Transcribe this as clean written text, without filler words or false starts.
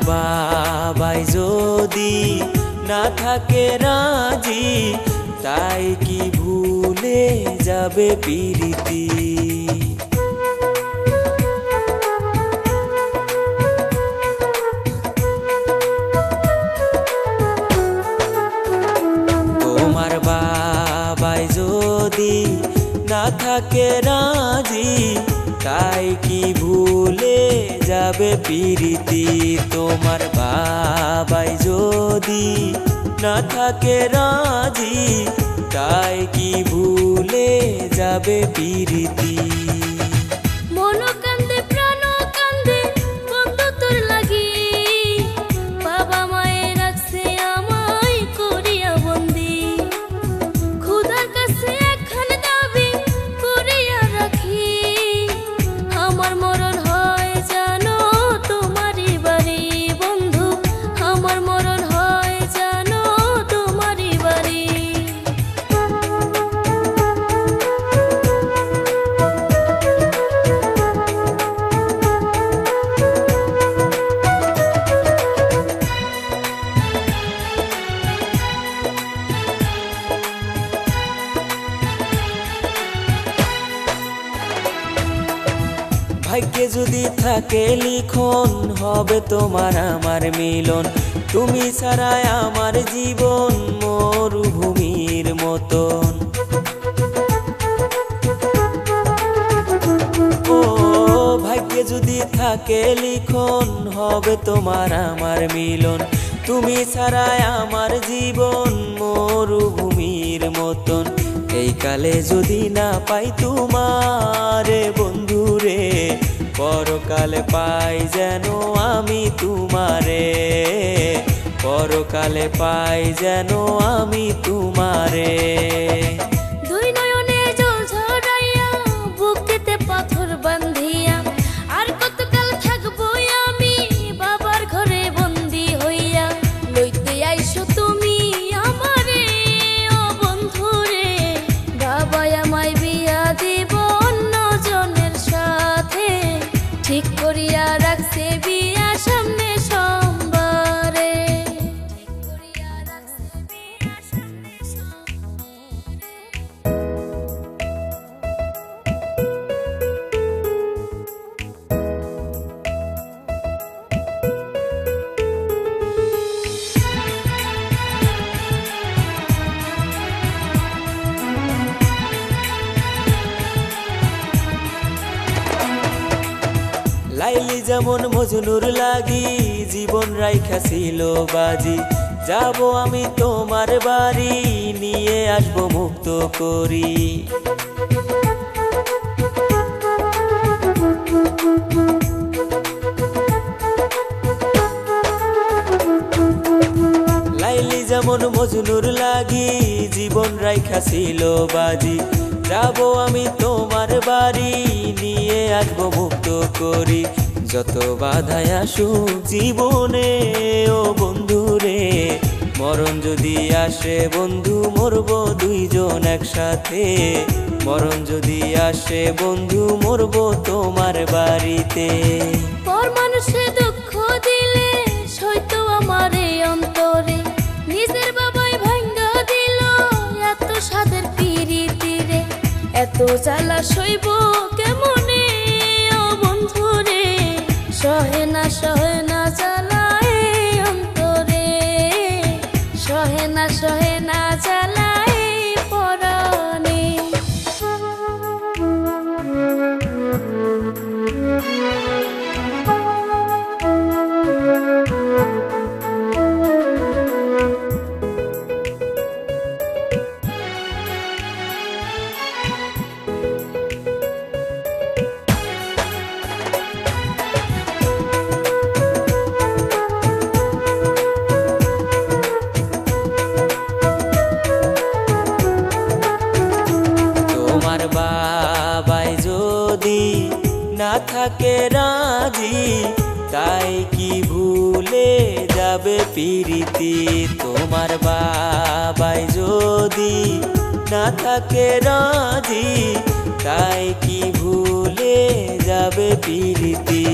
বাবাই যদি না থাকে রাজি, তাই কি ভুলে যাবে প্রীতি? তোমার বাবাই যদি না থাকে রাজি, তাই কি ভুলে যাবে প্রীতি? তোমার বাবাই যদি না থাকে রাজি, তাই কি ভুলে যাবে প্রীতি? মন কান্দে প্রাণ কান্দে বন্ধু তোর লাগি, বাবা মায়ে রাখছে আমায় করিয়া বন্দি। খুদার কাছে একখান দাবি করিয়া রাখি, আমার মরণ হয় জানো তোমারই বাড়ি বন্ধু, আমার মরণ হয় জানো তোমারই বাড়ি। ভাগ্যে যদি থাকে লিখন, হবে তোমার আমার মিলন। তুমি ছাড়াই আমার জীবন মরুভূমির মতন। ও ভাগ্যে যদি থাকে লিখন, হবে তোমার আমার মিলন। তুমি ছাড়াই আমার জীবন মরুভূমির মতন। এই কালে যদি না পাই তোমারে বন্ধুরে, পরকালে পাই যেন আমি তোমারে, পরকালে পাই যেন আমি তোমারে। দুই নয়নে জল ঝরাইয়া বুকেতে পাথর বান্ধিয়া, আর কতকাল থাকবো আমি বাবার ঘরে বন্দি হইয়া। লইতে আইসো তুমি আমারে ও বন্ধুরে, বাবা আমায় বিয়া দিব অন্য জনের সাথে। ঠিক করিয়া রাখছে বিয়া সামনে সোমবারে, ঠিক করিয়া রাখছে বিয়া সামনে সোমবারে। লাইলি যেমন মজনুর লাগি, জীবন রাইখা ছিল বাজি। যাব আমি তোমার বাড়ি, নিয়ে আসবো মুক্ত করি। লাইলি যেমন মজনুর লাগি, জীবন রাইখা ছিল বাজি। যাব আমি তোমার বাড়ি, নিয়ে আসবো মুক্ত করি। যত বাধায় আসুক জীবনে ও বন্ধুরে, মরণ যদি আসে বন্ধু মরবো দুইজন একসাথে। মরণ যদি আসে বন্ধু মরবো তোমার বাড়িতে। পর মানুষে দুঃখ দিলে সইতো আমার এই অন্তরে, নিজের বাবাই ভাঙ্গা দিল এত সাদের পিরিতিরে। এত জ্বালা সইব কেমনে ও বন্ধুরে, সহে না জ্বালা এই অন্তরে, সহে না জ্বালা এই পরাণে। না থাকে রাজি, তাই কি ভুলে যাবে প্রীতি? তোমার বাবাই যদি না থাকে রাজি, তাই কি ভুলে যাবে প্রীতি?